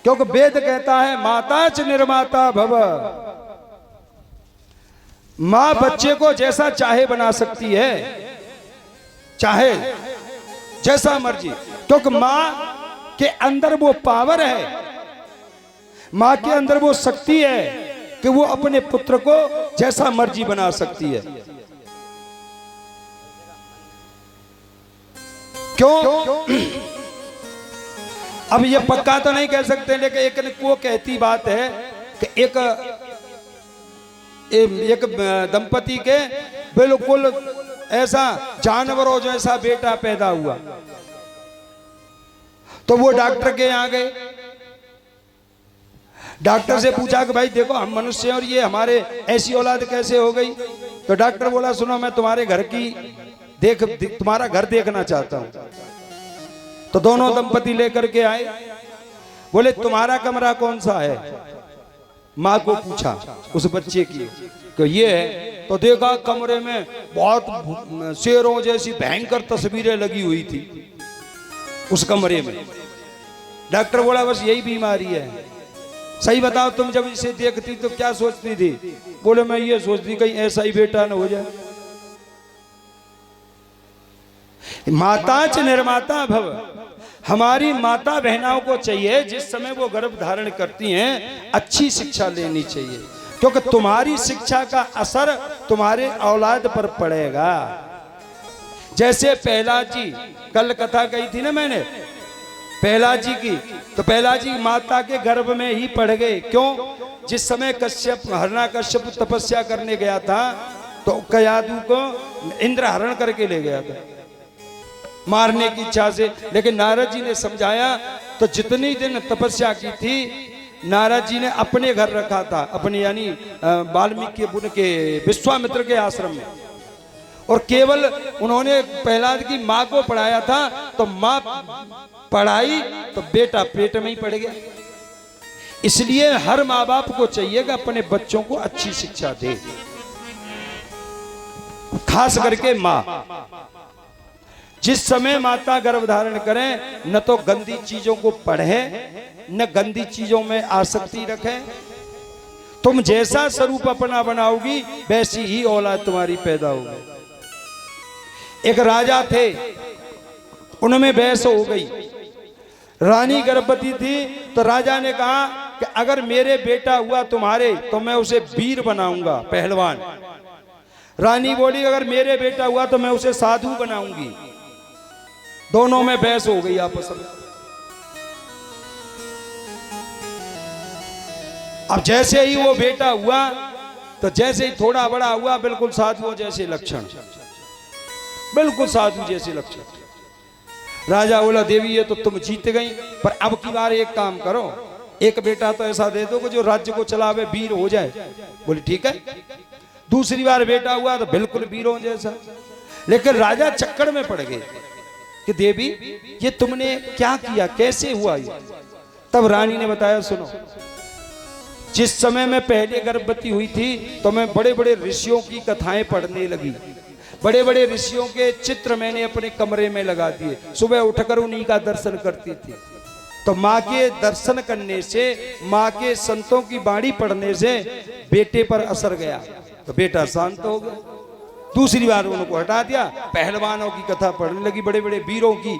क्योंकि वेद कहता है माता च निर्माता भव। मां बच्चे को जैसा चाहे बना सकती है, चाहे जैसा मर्जी, क्योंकि मां के अंदर वो पावर है, मां के अंदर वो शक्ति है कि वो अपने पुत्र को जैसा मर्जी बना सकती है। क्यों? अब ये पक्का तो नहीं कह सकते, लेकिन एक वो कहती बात है कि एक दंपति के बिल्कुल ऐसा जानवरों जैसा बेटा पैदा हुआ, तो वो डॉक्टर के यहाँ गए। डॉक्टर से पूछा कि भाई देखो हम मनुष्य हैं और ये हमारे ऐसी औलाद कैसे हो गई? तो डॉक्टर बोला सुनो मैं तुम्हारे घर की तुम्हारा घर देखना चाहता हूं। तो दोनों दंपति लेकर के आए, बोले तुम्हारा कमरा कौन सा है? माँ को पूछा उस बच्चे की कि ये है। तो देखा कमरे में बहुत शेरों जैसी भयंकर तस्वीरें लगी हुई थी उस कमरे में। डॉक्टर बोला बस यही बीमारी है। सही बताओ तुम जब इसे देखती तो क्या सोचती थी? बोले मैं ये सोचती कहीं ऐसा ही बेटा न हो जाए। माता च निर्माता भव। हमारी माता बहनाओं को चाहिए जिस समय वो गर्भ धारण करती हैं अच्छी शिक्षा लेनी चाहिए, क्योंकि तुम्हारी शिक्षा का असर तुम्हारे औलाद पर पड़ेगा। जैसे पहला जी, कल कथा कही थी ना मैंने पहला जी की, तो पहला जी माता के गर्भ में ही पड़ गए। क्यों? जिस समय हिरण्यकश्यप तपस्या करने गया था तो कयादु को इंद्र हरण करके ले गया था मारने की इच्छा से, लेकिन नारद जी ने समझाया। तो जितनी दिन तपस्या की थी नारद जी ने अपने घर रखा था, अपने यानी वाल्मीकि मुनि के विश्वामित्र के आश्रम में, और केवल उन्होंने प्रहलाद की माँ को पढ़ाया था। तो माँ पढ़ाई तो बेटा पेट में ही पड़ गया। इसलिए हर माँ बाप को चाहिए कि अपने बच्चों को अच्छी शिक्षा दे, खास करके माँ। जिस समय माता गर्भ धारण करें न तो गंदी चीजों को पढ़े न गंदी चीजों में आसक्ति रखें। तुम जैसा स्वरूप अपना बनाओगी वैसी ही औलाद तुम्हारी पैदा होगी। एक राजा थे, उनमें बहस हो गई। रानी गर्भवती थी तो राजा ने कहा कि अगर मेरे बेटा हुआ तुम्हारे तो मैं उसे वीर बनाऊंगा, पहलवान। रानी बोली अगर मेरे बेटा हुआ तो मैं उसे साधु बनाऊंगी। दोनों में बहस हो गई आपस में। अब जैसे ही वो बेटा हुआ तो जैसे ही थोड़ा बड़ा हुआ बिल्कुल साधुओं जैसे लक्षण, बिल्कुल साधु जैसे लक्षण। राजा बोला देवी ये तो तुम जीत गई, पर अब की बार एक काम करो, एक बेटा तो ऐसा दे दो कि जो राज्य को चलावे वीर हो जाए। बोली ठीक है। दूसरी बार बेटा हुआ तो बिल्कुल वीरों जैसा। लेकिन राजा चक्कर में पड़ गए कि देवी ये तुमने क्या किया, कैसे हुआ ये? तब रानी ने बताया सुनो, जिस समय मैं पहले गर्भवती हुई थी तो मैं बड़े बड़े ऋषियों की कथाएं पढ़ने लगी। बड़े बड़े ऋषियों के चित्र मैंने अपने कमरे में लगा दिए, सुबह उठकर उन्हीं का दर्शन करती थी। तो माँ के दर्शन करने से, माँ के संतों की वाणी पढ़ने से बेटे पर असर गया तो बेटा शांत हो गया। दूसरी बार उनको हटा दिया, पहलवानों की कथा पढ़ने लगी, बड़े बड़े वीरों की।